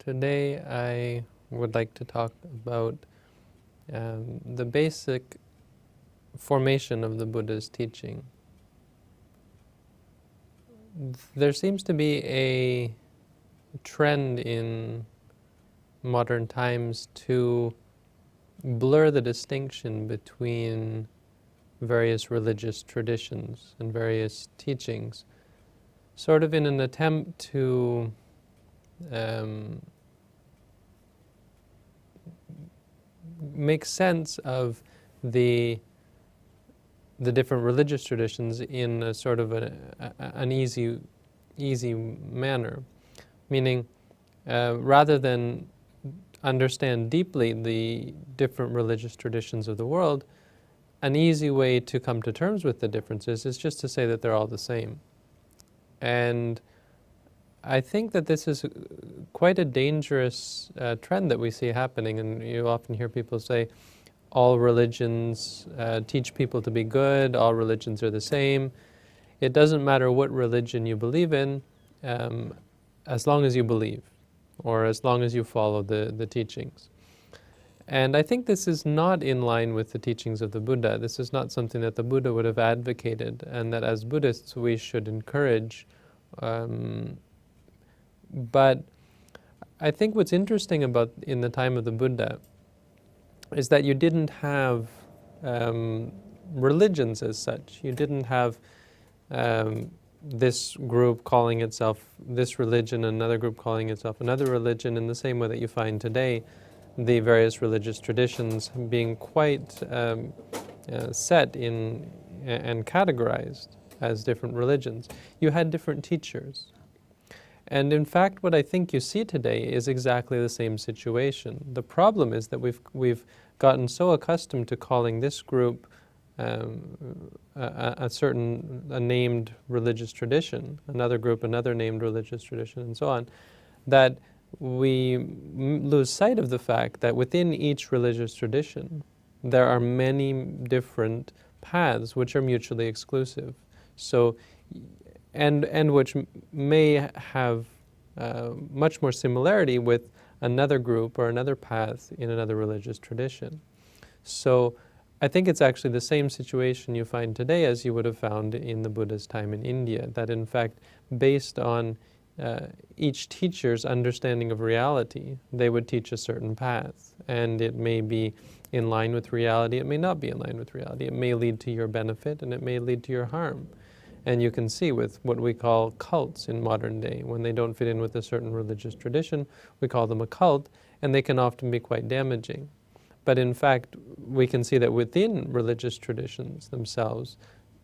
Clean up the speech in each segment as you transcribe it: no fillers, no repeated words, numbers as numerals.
Today I would like to talk about the basic formation of the Buddha's teaching. There seems to be a trend in modern times to blur the distinction between various religious traditions and various teachings, sort of in an attempt to make sense of the different religious traditions in a sort of an easy manner, meaning rather than understand deeply the different religious traditions of the world, an easy way to come to terms with the differences is just to say that they're all the same. And I think that this is quite a dangerous trend that we see happening, and you often hear people say, all religions teach people to be good, all religions are the same. It doesn't matter what religion you believe in, as long as you believe, or as long as you follow the teachings. And I think this is not in line with the teachings of the Buddha. This is not something that the Buddha would have advocated, and that as Buddhists we should encourage. But I think what's interesting about in the time of the Buddha is that you didn't have religions as such. You didn't have this group calling itself this religion, another group calling itself another religion, in the same way that you find today the various religious traditions being quite set in and categorized as different religions. You had different teachers. And in fact, what I think you see today is exactly the same situation. The problem is that we've gotten so accustomed to calling this group a named religious tradition, another group another named religious tradition, and so on, that we lose sight of the fact that within each religious tradition there are many different paths which are mutually exclusive. So, and which may have much more similarity with another group or another path in another religious tradition. So I think it's actually the same situation you find today as you would have found in the Buddha's time in India, that in fact, based on each teacher's understanding of reality, they would teach a certain path. And it may be in line with reality, it may not be in line with reality. It may lead to your benefit and it may lead to your harm. And you can see with what we call cults in modern day, when they don't fit in with a certain religious tradition, we call them a cult, and they can often be quite damaging. But in fact, we can see that within religious traditions themselves,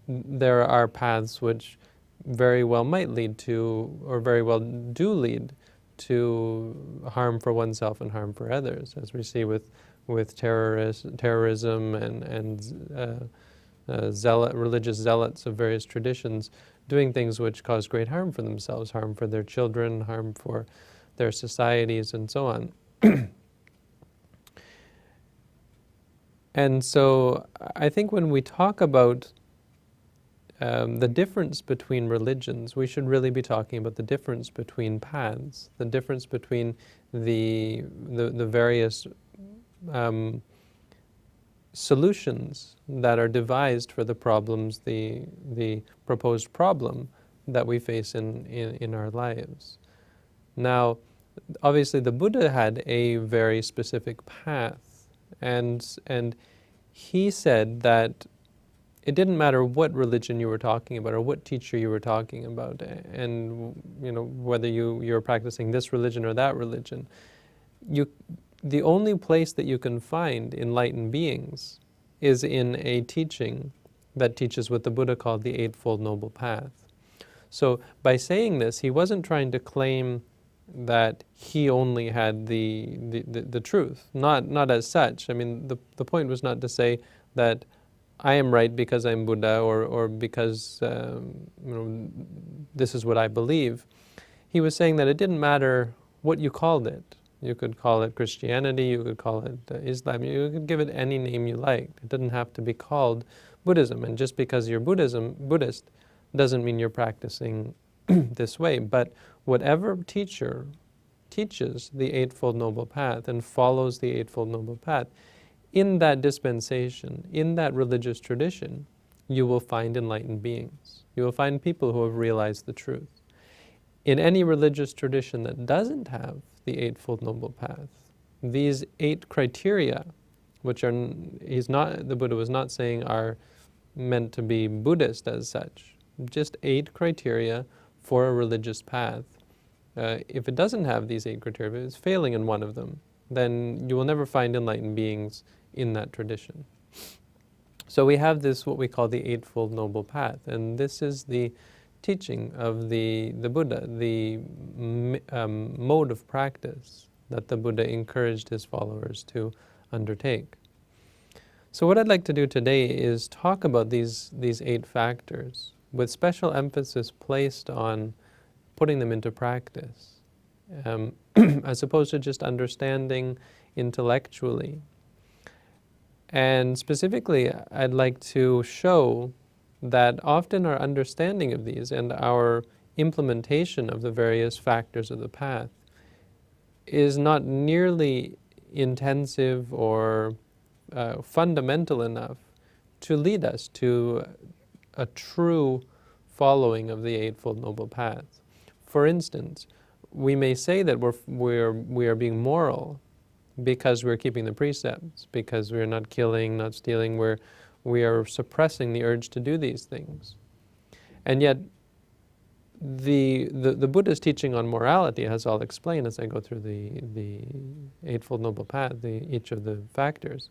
there are paths which very well might lead to, or very well do lead to harm for oneself and harm for others, as we see with terrorism and religious zealots of various traditions doing things which cause great harm for themselves, harm for their children, harm for their societies, and so on. And so I think when we talk about the difference between religions, we should really be talking about the difference between paths, the difference between the various solutions that are devised for the problems, the proposed problem that we face in our lives. Now, obviously the Buddha had a very specific path, and he said that it didn't matter what religion you were talking about or what teacher you were talking about, and whether you were practicing this religion or that religion. The only place that you can find enlightened beings is in a teaching that teaches what the Buddha called the Eightfold Noble Path. So by saying this, he wasn't trying to claim that he only had the truth, not as such. I mean, the point was not to say that I am right because I'm Buddha, or because this is what I believe. He was saying that it didn't matter what you called it. You could call it Christianity, you could call it Islam, you could give it any name you liked. It didn't have to be called Buddhism. And just because you're Buddhist doesn't mean you're practicing this way. But whatever teacher teaches the Eightfold Noble Path and follows the Eightfold Noble Path, in that dispensation, in that religious tradition, you will find enlightened beings. You will find people who have realized the truth. In any religious tradition that doesn't have the Eightfold Noble Path, these 8 criteria, which are, the Buddha was not saying are meant to be Buddhist as such, just 8 criteria for a religious path. If it doesn't have these 8 criteria, if it's failing in one of them, then you will never find enlightened beings in that tradition. So we have this, what we call the Eightfold Noble Path, and this is the teaching of the Buddha, the mode of practice that the Buddha encouraged his followers to undertake. So what I'd like to do today is talk about these 8 factors with special emphasis placed on putting them into practice, as opposed to just understanding intellectually. And specifically, I'd like to show that often our understanding of these and our implementation of the various factors of the path is not nearly intensive or fundamental enough to lead us to a true following of the Eightfold Noble Path. For instance, we may say that we are being moral because we're keeping the precepts, because we're not killing, not stealing, we are suppressing the urge to do these things. And yet, the Buddha's teaching on morality, as I'll explain as I go through the Eightfold Noble Path, each of the factors,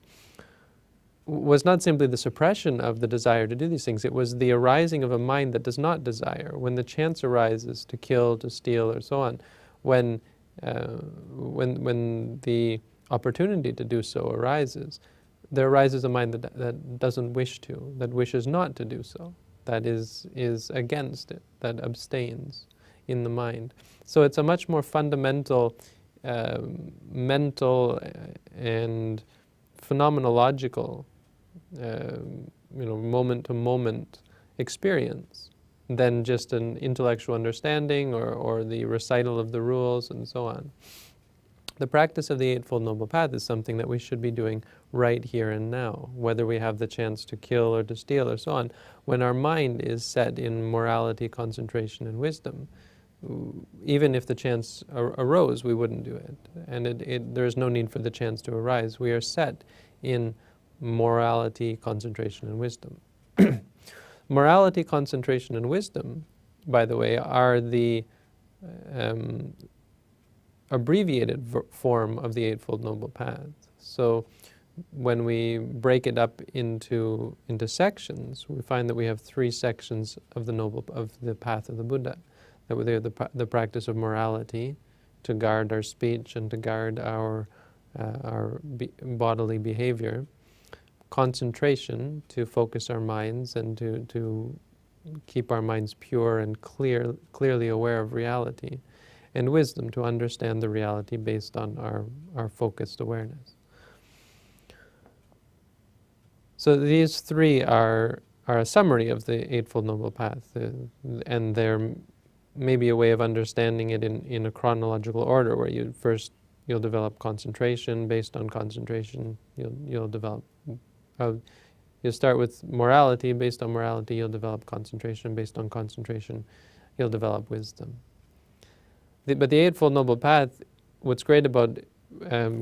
was not simply the suppression of the desire to do these things, it was the arising of a mind that does not desire. When the chance arises to kill, to steal, or so on, when the opportunity to do so arises, there arises a mind that doesn't wish to, that wishes not to do so, that is against it, that abstains in the mind. So it's a much more fundamental mental and phenomenological moment-to-moment experience than just an intellectual understanding or the recital of the rules and so on. The practice of the Eightfold Noble Path is something that we should be doing right here and now, whether we have the chance to kill or to steal or so on. When our mind is set in morality, concentration, and wisdom, even if the chance arose, we wouldn't do it. And there is no need for the chance to arise. We are set in morality, concentration, and wisdom. Morality, concentration, and wisdom, by the way, are the abbreviated form of the Eightfold Noble Path. So when we break it up into sections, we find that we have 3 sections of the path of the Buddha. That we have the practice of morality, to guard our speech and to guard our bodily behavior. Concentration, to focus our minds and to keep our minds pure and clearly aware of reality. And wisdom, to understand the reality based on our focused awareness. So these 3 are a summary of the Eightfold Noble Path, and they're maybe a way of understanding it in a chronological order, where you'll develop concentration. Based on concentration, you'll develop. You'll start with morality. Based on morality, you'll develop concentration. Based on concentration, you'll develop wisdom. But the Eightfold Noble Path, what's great about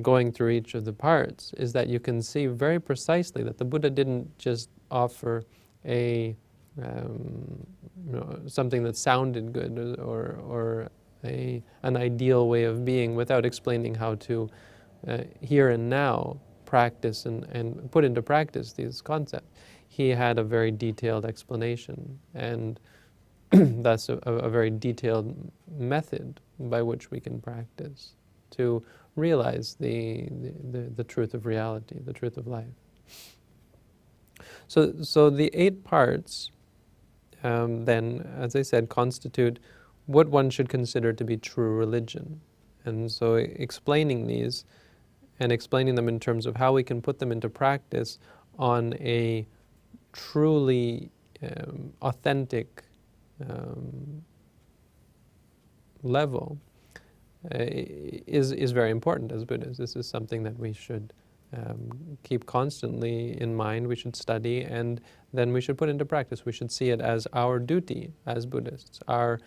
going through each of the parts is that you can see very precisely that the Buddha didn't just offer something that sounded good or an ideal way of being without explaining how to here and now practice and put into practice these concepts. He had a very detailed explanation, and thus a very detailed method by which we can practice to realize the truth of reality, the truth of life. So the 8 parts then, as I said, constitute what one should consider to be true religion. And so explaining these and explaining them in terms of how we can put them into practice on a truly authentic level is very important as Buddhists. This is something that we should keep constantly in mind. We should study, and then we should put into practice. We should see it as our duty as Buddhists, our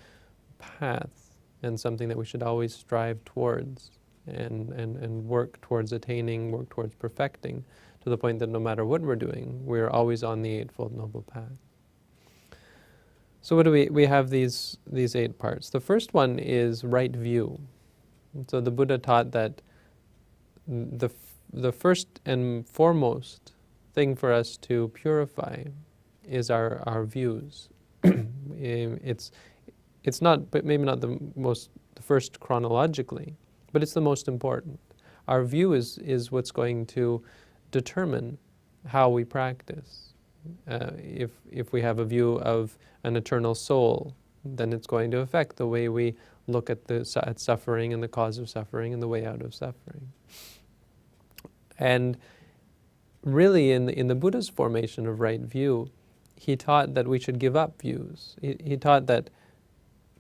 path, and something that we should always strive towards and work towards attaining, work towards perfecting, to the point that no matter what we're doing, we're always on the Eightfold Noble Path. So what do we have these 8 parts. The first one is right view. And so the Buddha taught that the first and foremost thing for us to purify is our views. It's not, but maybe not the first chronologically, but it's the most important. Our view is what's going to determine how we practice. If we have a view of an eternal soul, then it's going to affect the way we look at suffering and the cause of suffering and the way out of suffering. And really, in the Buddha's formation of right view, he taught that we should give up views. He taught that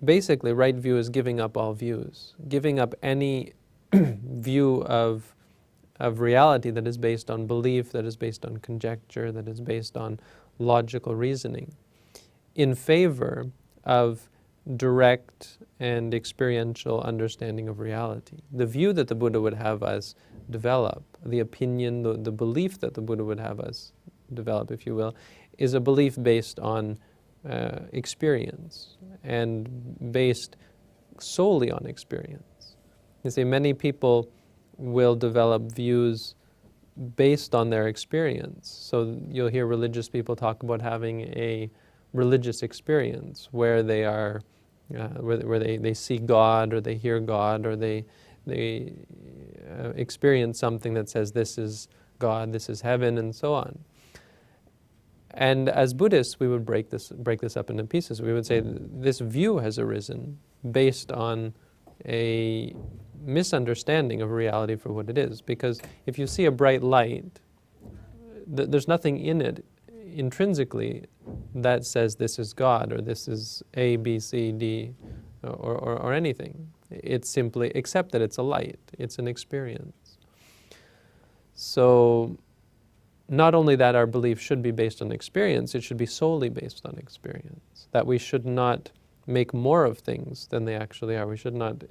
basically right view is giving up all views, giving up any view of reality that is based on belief, that is based on conjecture, that is based on logical reasoning, in favor of direct and experiential understanding of reality. The view that the Buddha would have us develop, the opinion, the belief that the Buddha would have us develop, if you will, is a belief based on experience and based solely on experience. You see, many people will develop views based on their experience. So you'll hear religious people talk about having a religious experience where they are, where they see God, or they hear God, or they experience something that says this is God, this is heaven, and so on. And as Buddhists, we would break this up into pieces. We would say this view has arisen based on a misunderstanding of reality for what it is. Because if you see a bright light, there's nothing in it intrinsically that says this is God, or this is A, B, C, D, or anything. It's simply, except that it's a light, it's an experience. So not only that our belief should be based on experience, it should be solely based on experience. That we should not make more of things than they actually are. We should not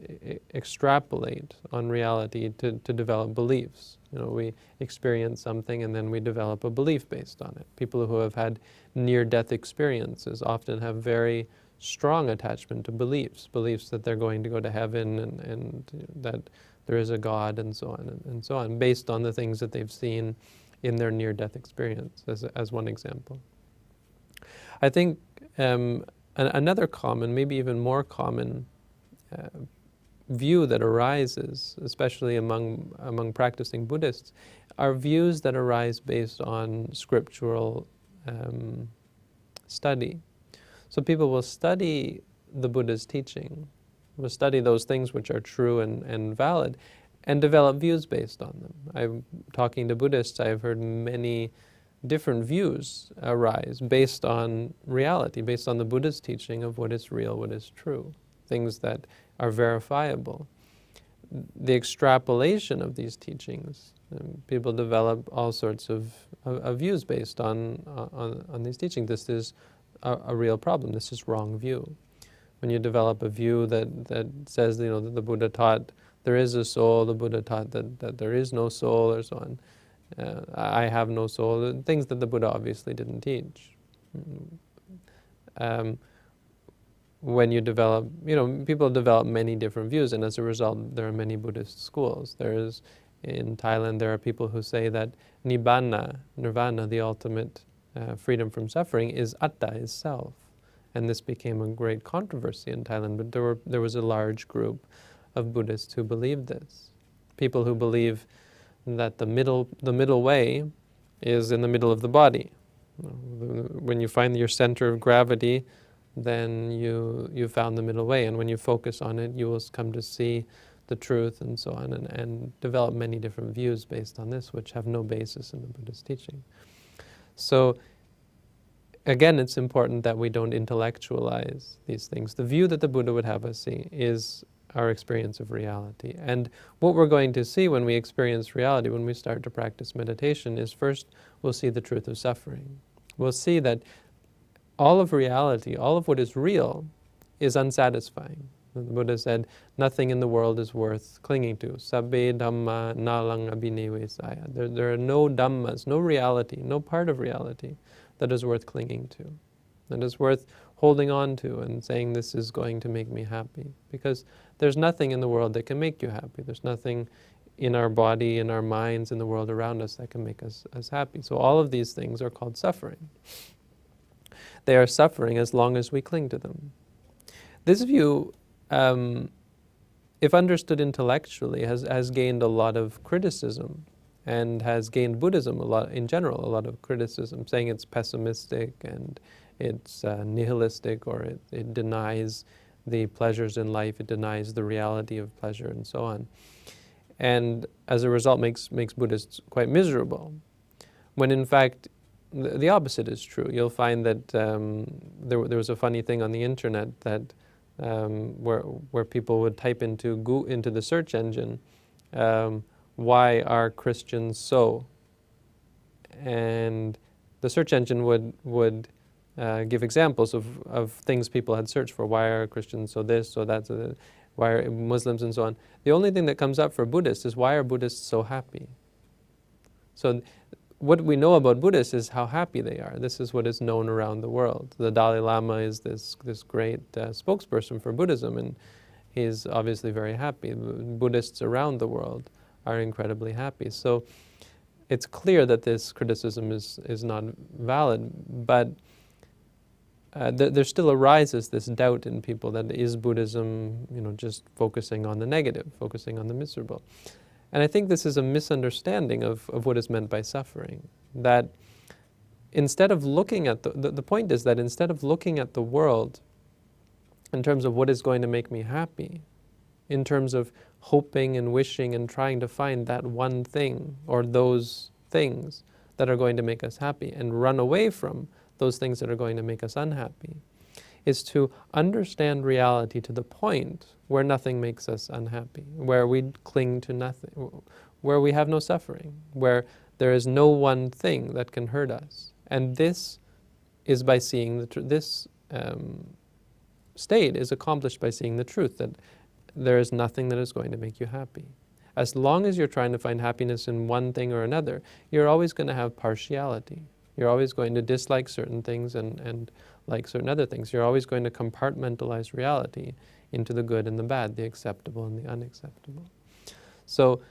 extrapolate on reality to develop beliefs. You know, we experience something and then we develop a belief based on it. People who have had near-death experiences often have very strong attachment to beliefs that they're going to go to heaven and that there is a God and so on, based on the things that they've seen in their near-death experience, as one example. I think another common, maybe even more common view that arises, especially among practicing Buddhists, are views that arise based on scriptural study. So people will study the Buddha's teaching, will study those things which are true and valid, and develop views based on them. Talking to Buddhists, I've heard many different views arise based on reality, based on the Buddha's teaching of what is real, what is true, things that are verifiable. The extrapolation of these teachings, people develop all sorts of views based on these teachings. This is a real problem. This is wrong view. When you develop a view that says, you know, that the Buddha taught there is a soul, the Buddha taught that there is no soul, or so on. I have no soul, things that the Buddha obviously didn't teach. When you develop, you know, people develop many different views, and as a result, there are many Buddhist schools. In Thailand, there are people who say that Nibbana, Nirvana, the ultimate freedom from suffering, is atta, is self. And this became a great controversy in Thailand, but there was a large group of Buddhists who believed this. People who believe that the middle way is in the middle of the body. When you find your center of gravity, then you found the middle way, and when you focus on it, you will come to see the truth and so on, and develop many different views based on this, which have no basis in the Buddhist teaching. So again, it's important that we don't intellectualize these things. The view that the Buddha would have us see is our experience of reality. And what we're going to see when we experience reality, when we start to practice meditation, is first we'll see the truth of suffering. We'll see that all of reality, all of what is real, is unsatisfying. The Buddha said, nothing in the world is worth clinging to. Sabbe dhamma nalang abhinivesaya. There are no dhammas, no reality, no part of reality that is worth clinging to, that is worth holding on to and saying this is going to make me happy. Because there's nothing in the world that can make you happy. There's nothing in our body, in our minds, in the world around us that can make us happy. So all of these things are called suffering. They are suffering as long as we cling to them. This view, if understood intellectually, has gained a lot of criticism, and has gained Buddhism a lot, in general, a lot of criticism, saying it's pessimistic and it's nihilistic, or it denies the pleasures in life, it denies the reality of pleasure, and so on. And as a result makes Buddhists quite miserable, when in fact the opposite is true. You'll find that there was a funny thing on the internet that where people would type into the search engine, why are Christians so? And the search engine would give examples of things people had searched for. Why are Christians so this, so that, so that? Why are Muslims, and so on. The only thing that comes up for Buddhists is, why are Buddhists so happy? So what we know about Buddhists is how happy they are. This is what is known around the world. The Dalai Lama is this great spokesperson for Buddhism, and he's obviously very happy. Buddhists around the world are incredibly happy. So it's clear that this criticism is not valid, but there still arises this doubt in people that is Buddhism, just focusing on the negative, focusing on the miserable. And I think this is a misunderstanding of what is meant by suffering. That instead of looking at the point is that instead of looking at the world in terms of what is going to make me happy, in terms of hoping and wishing and trying to find that one thing or those things that are going to make us happy, and run away from those things that are going to make us unhappy, is to understand reality to the point where nothing makes us unhappy, where we cling to nothing, where we have no suffering, where there is no one thing that can hurt us. And this is by seeing this state is accomplished by seeing the truth, that there is nothing that is going to make you happy. As long as you're trying to find happiness in one thing or another, you're always going to have partiality. You're always going to dislike certain things and like certain other things. You're always going to compartmentalize reality into the good and the bad, the acceptable and the unacceptable. So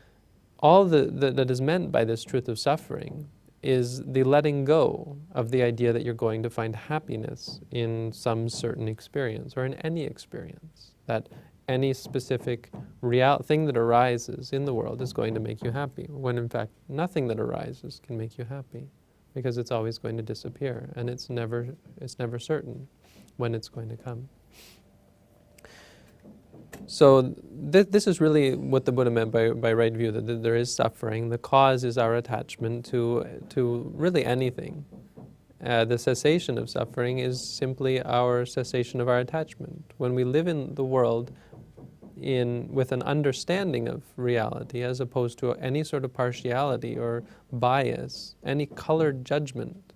all that is meant by this truth of suffering is the letting go of the idea that you're going to find happiness in some certain experience or in any experience, that any specific thing that arises in the world is going to make you happy, when in fact nothing that arises can make you happy, because it's always going to disappear, and it's never certain when it's going to come. So this is really what the Buddha meant by right view, that there is suffering. The cause is our attachment to really anything. The cessation of suffering is simply our cessation of our attachment. When we live in the world with an understanding of reality, as opposed to any sort of partiality or bias, any colored judgment,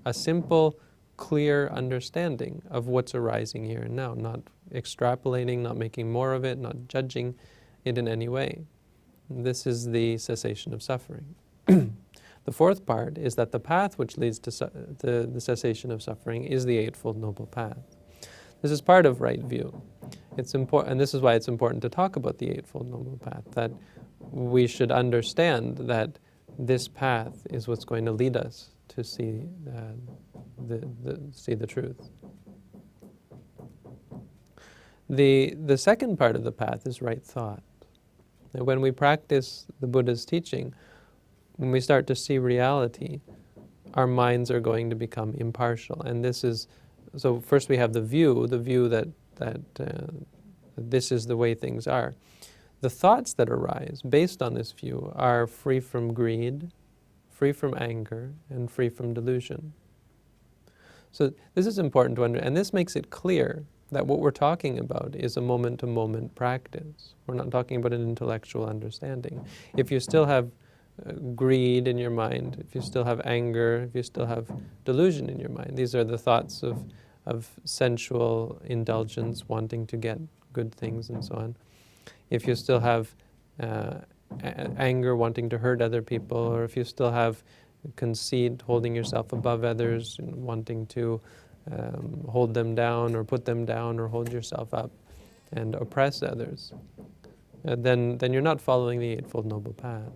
a simple, clear understanding of what's arising here and now, not extrapolating, not making more of it, not judging it in any way. This is the cessation of suffering. The fourth part is that the path which leads to the cessation of suffering is the Eightfold Noble Path. This is part of right view. It's important, and this is why it's important to talk about the Eightfold Noble Path, that we should understand that this path is what's going to lead us to see the truth. The second part of the path is right thought. That when we practice the Buddha's teaching, when we start to see reality, our minds are going to become impartial. And this is, so first we have the view that this is the way things are. The thoughts that arise based on this view are free from greed, free from anger, and free from delusion. So this is important to understand, and this makes it clear that what we're talking about is a moment-to-moment practice. We're not talking about an intellectual understanding. If you still have greed in your mind, if you still have anger, if you still have delusion in your mind, these are the thoughts of sensual indulgence, wanting to get good things and so on. If you still have anger, wanting to hurt other people, or if you still have conceit, holding yourself above others, and wanting to hold them down or put them down or hold yourself up and oppress others, then you're not following the Eightfold Noble Path.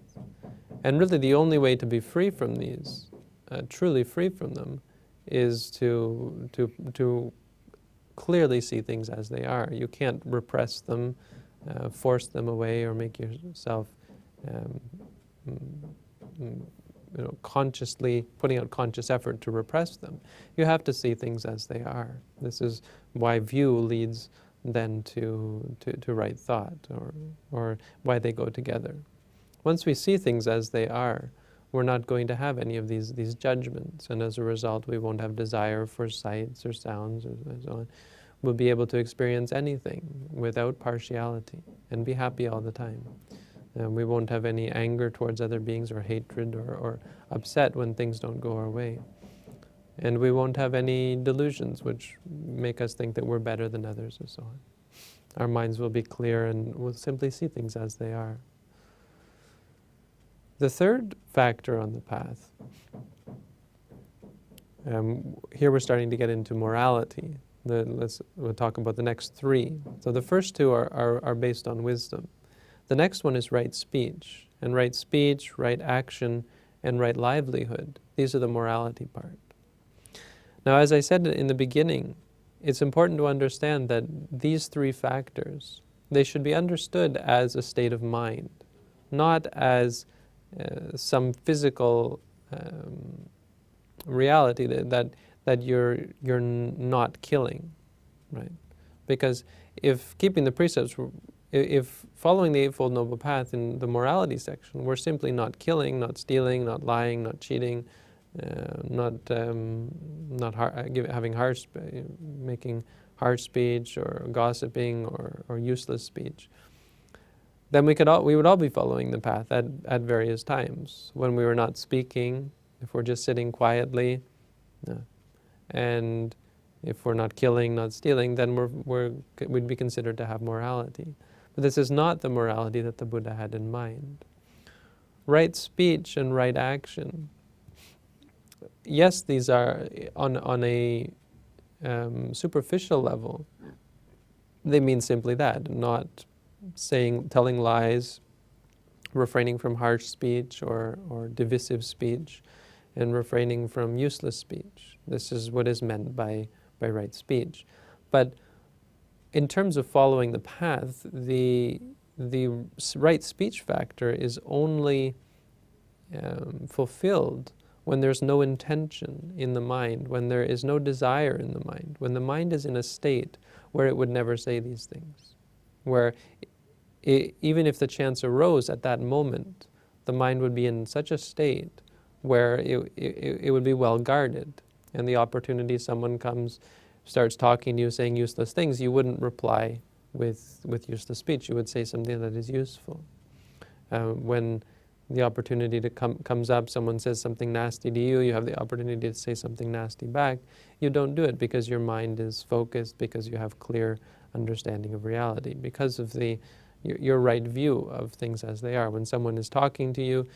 And really the only way to be free from these, truly free from them, is to clearly see things as they are. You can't repress them, force them away, or make yourself consciously putting out conscious effort to repress them. You have to see things as they are. This is why view leads then to right thought, or why they go together. Once we see things as they are, we're not going to have any of these judgments, and as a result we won't have desire for sights or sounds or so on. We'll be able to experience anything without partiality and be happy all the time. We won't have any anger towards other beings, or hatred, or upset when things don't go our way. And we won't have any delusions which make us think that we're better than others or so on. Our minds will be clear and we'll simply see things as they are. The third factor on the path, here we're starting to get into morality. We'll talk about the next three. So the first two are based on wisdom. The next one is right speech, right action, and right livelihood. These are the morality part. Now, as I said in the beginning, it's important to understand that these three factors, they should be understood as a state of mind, not as some physical reality that you're not killing, right? Because if keeping the precepts, if following the Eightfold Noble Path in the morality section, we're simply not killing, not stealing, not lying, not cheating, making harsh speech, or gossiping, or useless speech, then we would all be following the path at various times. When we were not speaking, if we're just sitting quietly, and if we're not killing, not stealing, then we'd be considered to have morality. But this is not the morality that the Buddha had in mind. Right speech and right action. Yes, these are on a superficial level. They mean simply that, not telling lies, refraining from harsh speech or divisive speech, and refraining from useless speech. This is what is meant by right speech. But in terms of following the path, the right speech factor is only fulfilled when there's no intention in the mind, when there is no desire in the mind, when the mind is in a state where it would never say these things, where even if the chance arose at that moment, the mind would be in such a state where it would be well guarded, and the opportunity someone comes, starts talking to you, saying useless things, you wouldn't reply with useless speech. You would say something that is useful. When the opportunity comes up, someone says something nasty to you, you have the opportunity to say something nasty back. You don't do it because your mind is focused, because you have clear understanding of reality, because of your right view of things as they are. When someone is talking to you,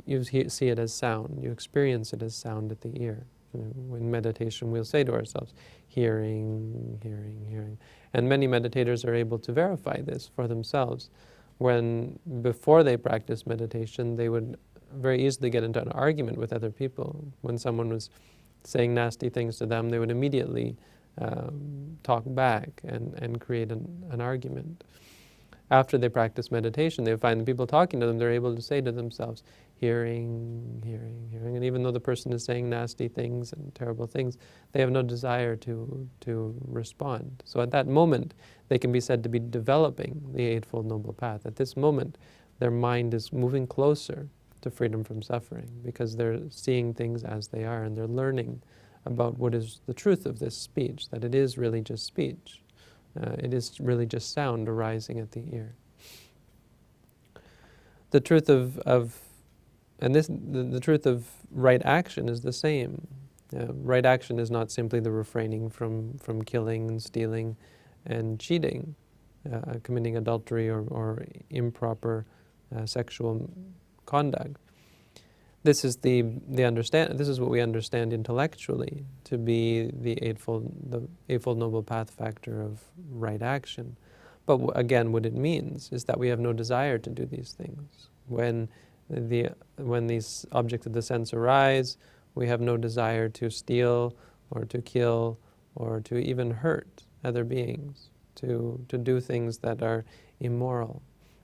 you see it as sound. You experience it as sound at the ear. In meditation, we'll say to ourselves, hearing, hearing, hearing. And many meditators are able to verify this for themselves. When, before they practice meditation, they would very easily get into an argument with other people. When someone was saying nasty things to them, they would immediately talk back and create an argument. After they practice meditation, they find the people talking to them, they're able to say to themselves, hearing, hearing, hearing. And even though the person is saying nasty things and terrible things, they have no desire to respond. So at that moment, they can be said to be developing the Eightfold Noble Path. At this moment, their mind is moving closer to freedom from suffering, because they're seeing things as they are, and they're learning about what is the truth of this speech, that it is really just speech. It is really just sound arising at the ear. The truth the truth of right action is the same. Right action is not simply the refraining from killing and stealing and cheating, committing adultery or improper sexual conduct. This is This is what we understand intellectually to be the eightfold noble path factor of right action. But again, what it means is that we have no desire to do these things. When these objects of the sense arise, we have no desire to steal or to kill or to even hurt other beings, to do things that are immoral.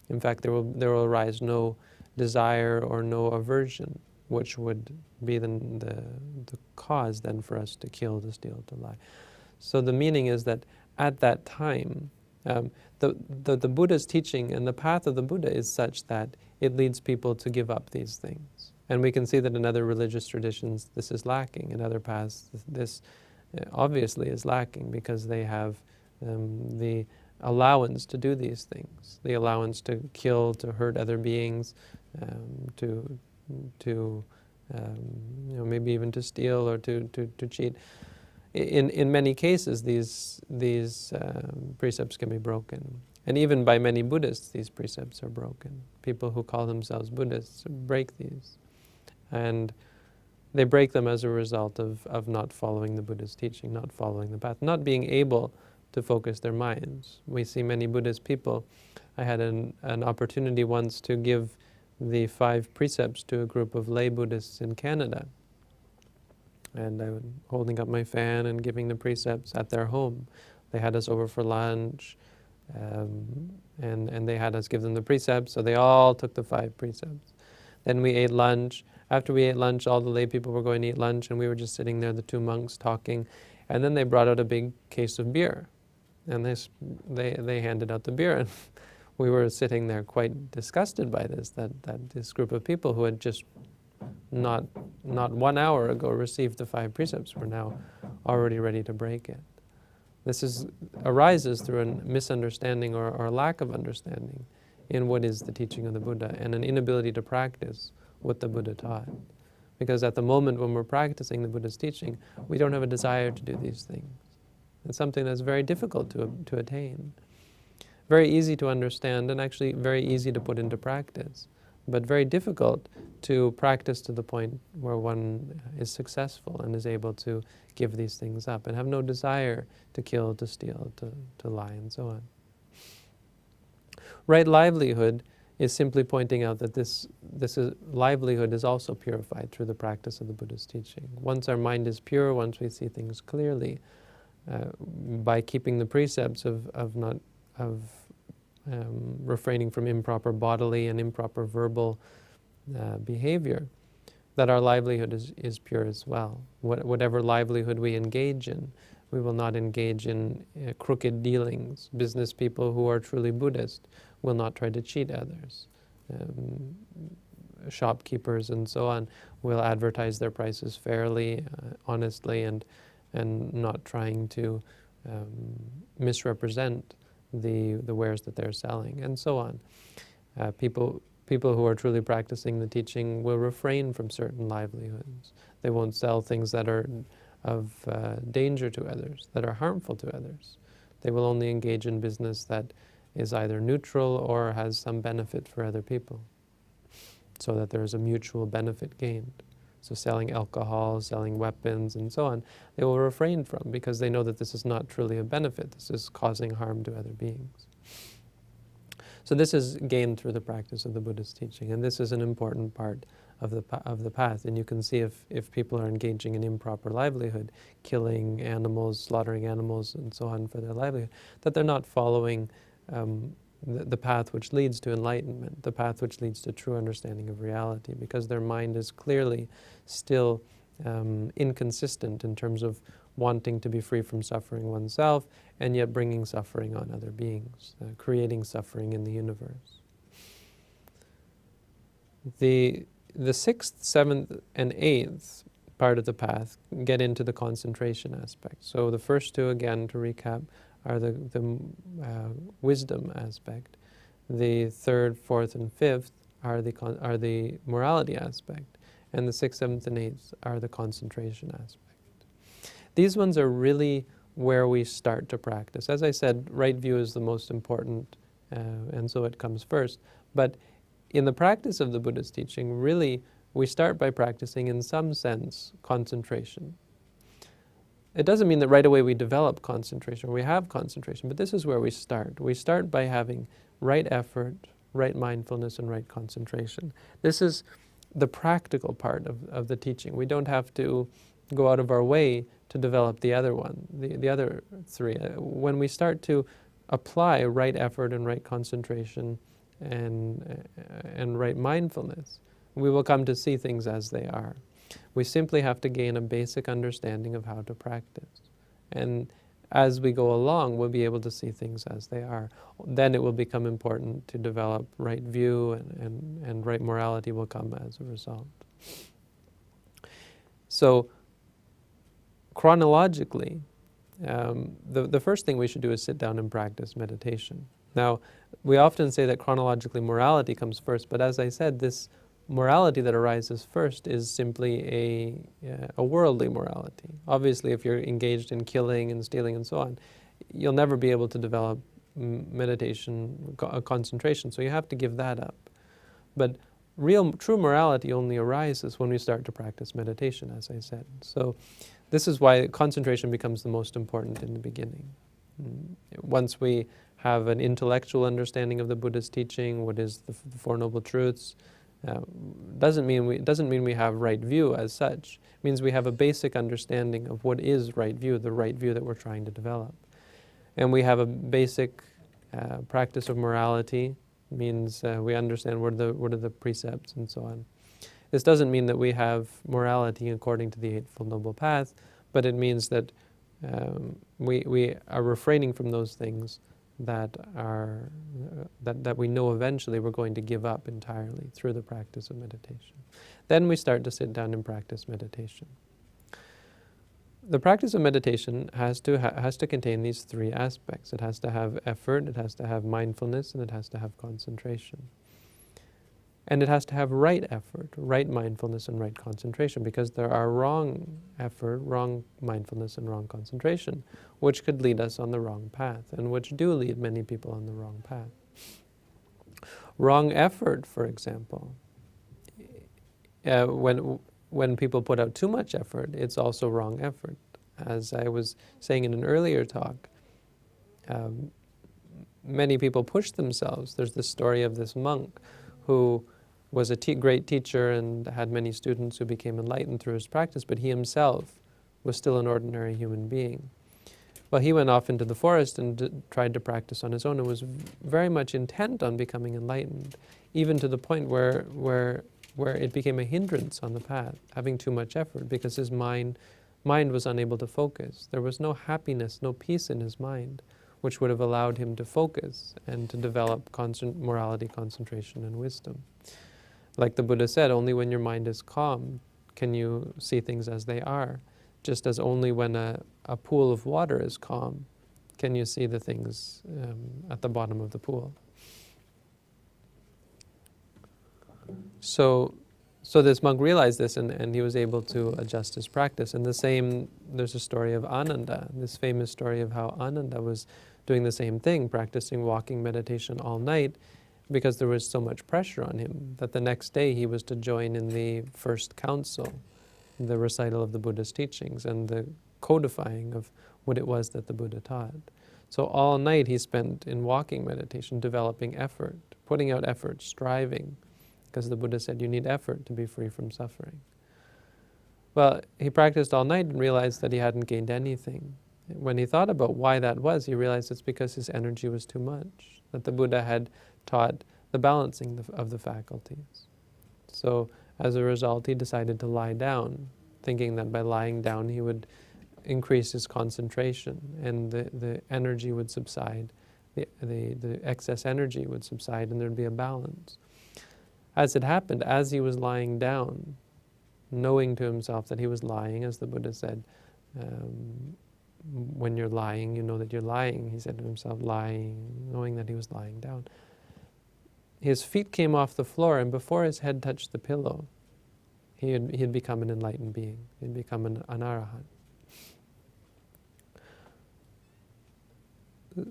In fact, there will arise no desire or no aversion, which would be the cause then for us to kill, to steal, to lie. So the meaning is that at that time, the Buddha's teaching and the path of the Buddha is such that it leads people to give up these things. And we can see that in other religious traditions this is lacking. In other paths this obviously is lacking because they have the allowance to do these things, the allowance to kill, to hurt other beings, to maybe even to steal or to cheat. In many cases, these precepts can be broken. And even by many Buddhists, these precepts are broken. People who call themselves Buddhists break these. And they break them as a result of not following the Buddha's teaching, not following the path, not being able to focus their minds. We see many Buddhist people. I had an opportunity once to give the 5 precepts to a group of lay Buddhists in Canada. And I was holding up my fan and giving the precepts at their home. They had us over for lunch, and they had us give them the precepts, so they all took the 5 precepts. Then we ate lunch. After we ate lunch, all the lay people were going to eat lunch, and we were just sitting there, the 2 monks, talking. And then they brought out a big case of beer, and they handed out the beer, and we were sitting there quite disgusted by this, that this group of people who had just not 1 hour ago received the 5 precepts were now already ready to break it. This arises through a misunderstanding or lack of understanding in what is the teaching of the Buddha, and an inability to practice what the Buddha taught. Because at the moment when we're practicing the Buddha's teaching, we don't have a desire to do these things. It's something that's very difficult to attain. Very easy to understand, and actually very easy to put into practice, but very difficult to practice to the point where one is successful and is able to give these things up and have no desire to kill, to steal, to lie, and so on. Right livelihood is simply pointing out that livelihood is also purified through the practice of the Buddha's teaching. Once our mind is pure, once we see things clearly, by keeping the precepts of refraining from improper bodily and improper verbal behavior, that our livelihood is pure as well. Whatever livelihood we engage in, we will not engage in crooked dealings. Business people who are truly Buddhist will not try to cheat others. Shopkeepers and so on will advertise their prices fairly, honestly, and not trying to misrepresent the wares that they're selling, and so on. People who are truly practicing the teaching will refrain from certain livelihoods. They won't sell things that are of danger to others, that are harmful to others. They will only engage in business that is either neutral or has some benefit for other people, so that there is a mutual benefit gained. So selling alcohol, selling weapons, and so on, they will refrain from, because they know that this is not truly a benefit. This is causing harm to other beings. So this is gained through the practice of the Buddha's teaching, and this is an important part of the path. And you can see if people are engaging in improper livelihood, killing animals, slaughtering animals, and so on for their livelihood, that they're not following the path which leads to enlightenment, the path which leads to true understanding of reality, because their mind is clearly still inconsistent in terms of wanting to be free from suffering oneself and yet bringing suffering on other beings, creating suffering in the universe. The 6th, 7th, and 8th part of the path get into the concentration aspect. So the first 2, again, to recap, are the wisdom aspect. The third, fourth, and fifth are the morality aspect. And the sixth, seventh, and eighth are the concentration aspect. These ones are really where we start to practice. As I said, right view is the most important, and so it comes first. But in the practice of the Buddha's teaching, really, we start by practicing, in some sense, concentration. It doesn't mean that right away we develop concentration, or we have concentration, but this is where we start. We start by having right effort, right mindfulness, and right concentration. This is the practical part of the teaching. We don't have to go out of our way to develop the other one, the other three. When we start to apply right effort and right concentration and right mindfulness, we will come to see things as they are. We simply have to gain a basic understanding of how to practice. And as we go along, we'll be able to see things as they are. Then it will become important to develop right view, and right morality will come as a result. So, chronologically, the first thing we should do is sit down and practice meditation. Now, we often say that chronologically morality comes first, but as I said, this morality that arises first is simply a worldly morality. Obviously, if you're engaged in killing and stealing and so on, you'll never be able to develop meditation, concentration, so you have to give that up. But true morality only arises when we start to practice meditation, as I said. So this is why concentration becomes the most important in the beginning. Once we have an intellectual understanding of the Buddha's teaching, what is the Four Noble Truths, doesn't mean we have right view as such. It means we have a basic understanding of what is right view, the right view that we're trying to develop. And we have a basic practice of morality. Means we understand what are the precepts and so on. This doesn't mean that we have morality according to the Eightfold Noble Path, but it means that we are refraining from those things that we know eventually we're going to give up entirely through the practice of meditation. Then we start to sit down and practice meditation. The practice of meditation has to contain these three aspects. It has to have effort, it has to have mindfulness, and it has to have concentration. And it has to have right effort, right mindfulness, and right concentration, because there are wrong effort, wrong mindfulness, and wrong concentration, which could lead us on the wrong path, and which do lead many people on the wrong path. Wrong effort, for example, when people put out too much effort, it's also wrong effort. As I was saying in an earlier talk, many people push themselves. There's this story of this monk who was a great teacher and had many students who became enlightened through his practice, but he himself was still an ordinary human being. Well, he went off into the forest and tried to practice on his own and was very much intent on becoming enlightened, even to the point where it became a hindrance on the path, having too much effort, because his mind was unable to focus. There was no happiness, no peace in his mind, which would have allowed him to focus and to develop morality, concentration, and wisdom. Like the Buddha said, only when your mind is calm can you see things as they are, just as only when a pool of water is calm can you see the things at the bottom of the pool. So this monk realized this, and he was able to adjust his practice. And there's a story of Ananda, this famous story of how Ananda was doing the same thing, practicing walking meditation all night, because there was so much pressure on him that the next day he was to join in the first council, the recital of the Buddha's teachings and the codifying of what it was that the Buddha taught. So all night he spent in walking meditation, developing effort, putting out effort, striving, because the Buddha said you need effort to be free from suffering. Well, he practiced all night and realized that he hadn't gained anything. When he thought about why that was, he realized it's because his energy was too much, that the Buddha had taught the balancing of the faculties. So as a result, he decided to lie down, thinking that by lying down he would increase his concentration and the energy would subside, the excess energy would subside, and there'd be a balance. As it happened, as he was lying down, knowing to himself that he was lying, as the Buddha said, when you're lying, you know that you're lying. He said to himself, lying, knowing that he was lying down. His feet came off the floor, and before his head touched the pillow, he had become an enlightened being. He had become an arahant.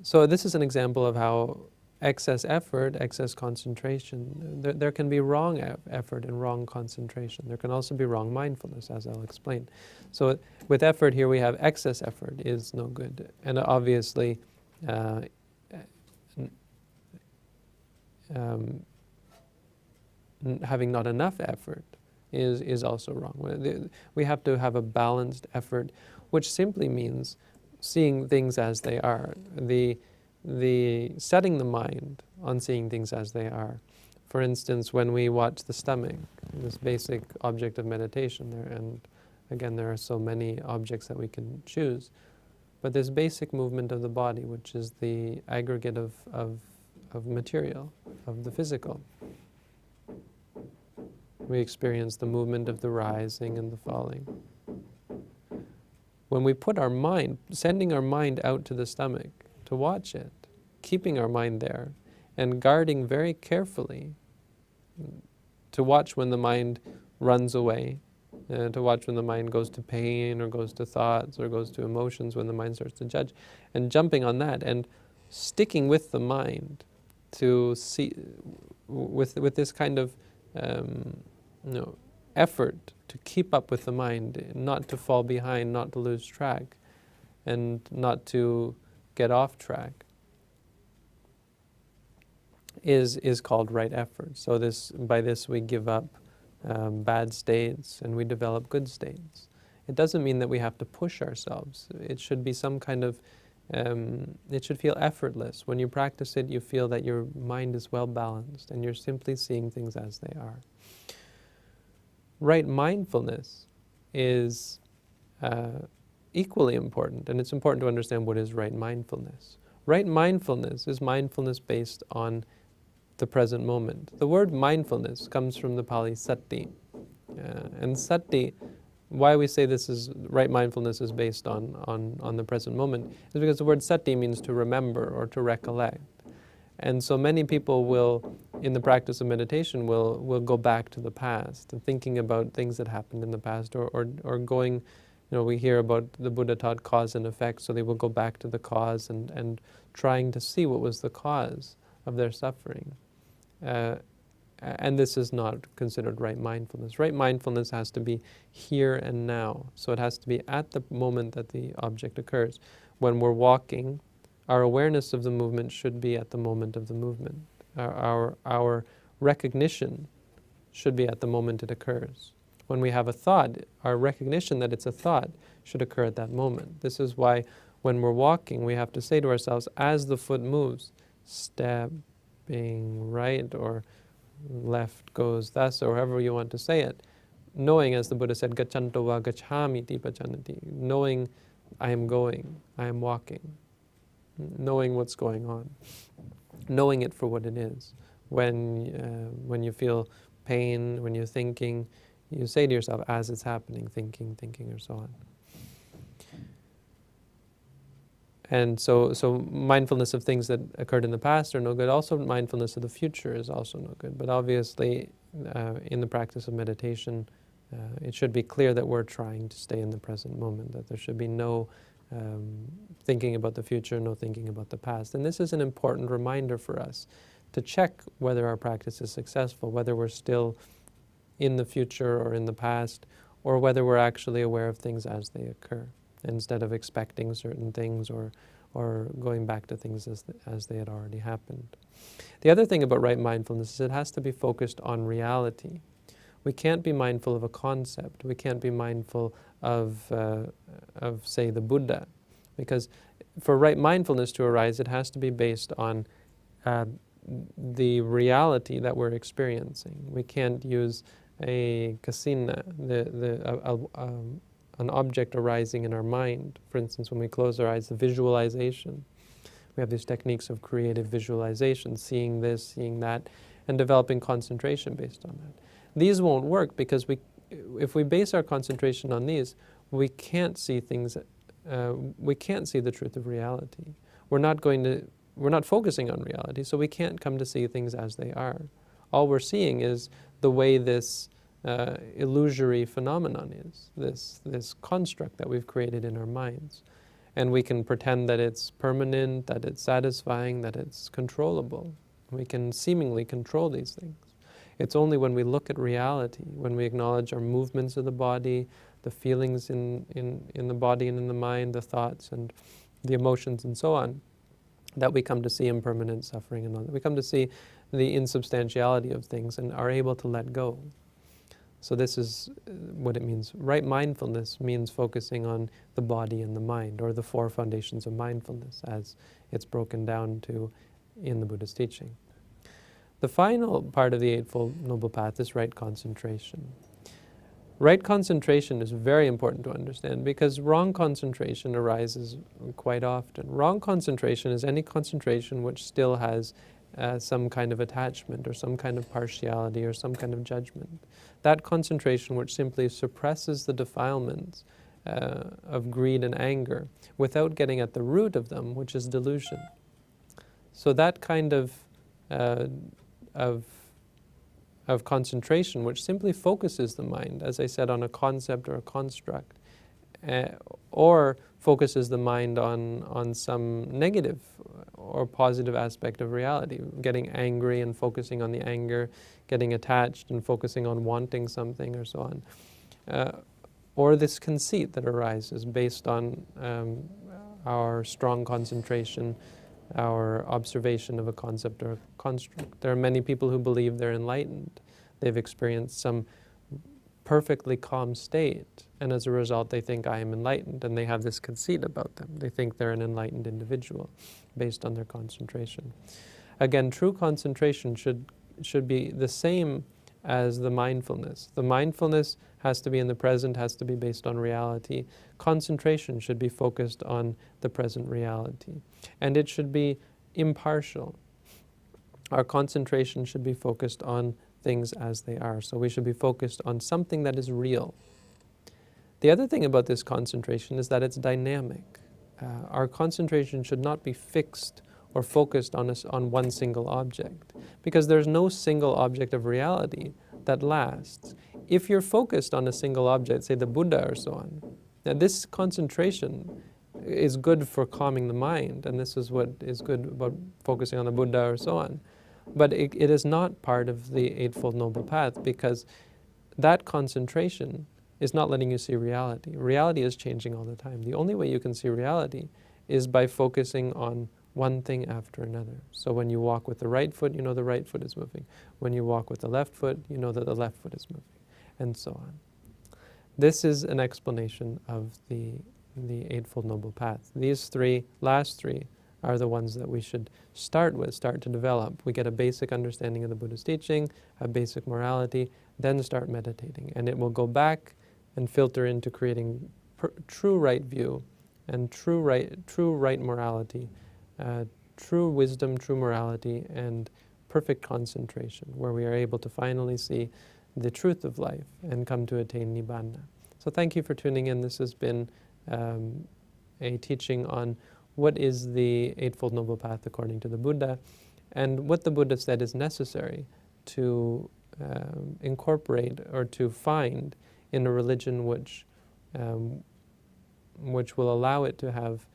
So this is an example of how excess effort, excess concentration, there can be wrong effort and wrong concentration. There can also be wrong mindfulness, as I'll explain. So with effort here we have excess effort is no good. And obviously having not enough effort is also wrong. We have to have a balanced effort, which simply means seeing things as they are. The setting the mind on seeing things as they are. For instance, when we watch the stomach, this basic object of meditation there, and again there are so many objects that we can choose, but this basic movement of the body, which is the aggregate of material, of the physical. We experience the movement of the rising and the falling. When we put our mind, sending our mind out to the stomach to watch it, keeping our mind there, and guarding very carefully to watch when the mind runs away, to watch when the mind goes to pain or goes to thoughts or goes to emotions, when the mind starts to judge, and jumping on that and sticking with the mind to see, with this kind of effort to keep up with the mind, not to fall behind, not to lose track, and not to get off track, is called right effort. So by this we give up bad states and we develop good states. It doesn't mean that we have to push ourselves. It should be some kind of, it should feel effortless. When you practice it, you feel that your mind is well balanced and you're simply seeing things as they are. Right mindfulness is equally important, and it's important to understand what is right mindfulness. Right mindfulness is mindfulness based on the present moment. The word mindfulness comes from the Pali sati. And sati, why we say this is right mindfulness is based on the present moment, is because the word sati means to remember or to recollect. And so many people will, in the practice of meditation, will go back to the past and thinking about things that happened in the past, or going, we hear about the Buddha taught cause and effect, so they will go back to the cause and trying to see what was the cause of their suffering. And this is not considered right mindfulness. Right mindfulness has to be here and now. So it has to be at the moment that the object occurs. When we're walking, our awareness of the movement should be at the moment of the movement. Our recognition should be at the moment it occurs. When we have a thought, our recognition that it's a thought should occur at that moment. This is why when we're walking, we have to say to ourselves, as the foot moves, stepping right or left goes thus, or however you want to say it, knowing, as the Buddha said, gachanto va gacchami ti pachanati, knowing I am going, I am walking, knowing what's going on, knowing it for what it is. When you feel pain, when you're thinking, you say to yourself, as it's happening, thinking, or so on. And so mindfulness of things that occurred in the past are no good. Also, mindfulness of the future is also no good. But obviously, in the practice of meditation, it should be clear that we're trying to stay in the present moment, that there should be no thinking about the future, no thinking about the past. And this is an important reminder for us to check whether our practice is successful, whether we're still in the future or in the past, or whether we're actually aware of things as they occur, instead of expecting certain things or going back to things as they had already happened. The other thing about right mindfulness is it has to be focused on reality. We can't be mindful of a concept. We can't be mindful of say, the Buddha, because for right mindfulness to arise, it has to be based on the reality that we're experiencing. We can't use a kasina, an object arising in our mind. For instance, when we close our eyes, the visualization. We have these techniques of creative visualization, seeing this, seeing that, and developing concentration based on that. These won't work because if we base our concentration on these, we can't see things we can't see the truth of reality. We're not focusing on reality, so we can't come to see things as they are. All we're seeing is the way this illusory phenomenon is, this construct that we've created in our minds. And we can pretend that it's permanent, that it's satisfying, that it's controllable. We can seemingly control these things. It's only when we look at reality, when we acknowledge our movements of the body, the feelings in the body and in the mind, the thoughts and the emotions and so on, that we come to see impermanent suffering and all that. We come to see the insubstantiality of things and are able to let go. So this is what it means. Right mindfulness means focusing on the body and the mind, or the 4 foundations of mindfulness, as it's broken down to in the Buddhist teaching. The final part of the Eightfold Noble Path is right concentration. Right concentration is very important to understand because wrong concentration arises quite often. Wrong concentration is any concentration which still has some kind of attachment or some kind of partiality or some kind of judgment. That concentration which simply suppresses the defilements of greed and anger without getting at the root of them, which is delusion. So that kind of concentration which simply focuses the mind, as I said, on a concept or a construct, or focuses the mind on some negative or positive aspect of reality, getting angry and focusing on the anger, getting attached and focusing on wanting something or so on. Or this conceit that arises based on our strong concentration, our observation of a concept or a construct. There are many people who believe they're enlightened. They've experienced some perfectly calm state, and as a result they think, I am enlightened, and they have this conceit about them. They think they're an enlightened individual based on their concentration. Again, true concentration should be the same as the mindfulness. The mindfulness has to be in the present, has to be based on reality. Concentration should be focused on the present reality. And it should be impartial. Our concentration should be focused on things as they are. So we should be focused on something that is real. The other thing about this concentration is that it's dynamic. Our concentration should not be fixed or focused on one single object, because there's no single object of reality that lasts. If you're focused on a single object, say the Buddha or so on, now this concentration is good for calming the mind, and this is what is good about focusing on the Buddha or so on. But it is not part of the Eightfold Noble Path, because that concentration is not letting you see reality. Reality is changing all the time. The only way you can see reality is by focusing on one thing after another. So when you walk with the right foot, you know the right foot is moving. When you walk with the left foot, you know that the left foot is moving, and so on. This is an explanation of the Eightfold Noble Path. These last three, are the ones that we should start to develop. We get a basic understanding of the Buddhist teaching, a basic morality, then start meditating. And it will go back and filter into creating true right view and true right morality, true wisdom, true morality, and perfect concentration, where we are able to finally see the truth of life and come to attain Nibbana. So thank you for tuning in. This has been a teaching on what is the Eightfold Noble Path according to the Buddha, and what the Buddha said is necessary to incorporate or to find in a religion which will allow it to have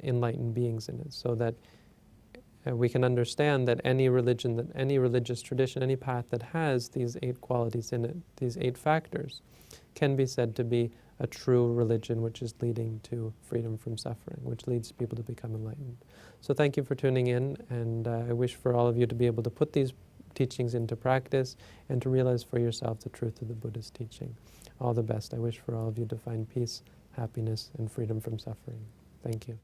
enlightened beings in it, so that we can understand that any religion, that any religious tradition, any path that has these 8 qualities in it, these 8 factors, can be said to be a true religion which is leading to freedom from suffering, which leads people to become enlightened. So thank you for tuning in, and I wish for all of you to be able to put these teachings into practice and to realize for yourself the truth of the Buddhist teaching. All the best. I wish for all of you to find peace, happiness, and freedom from suffering. Thank you.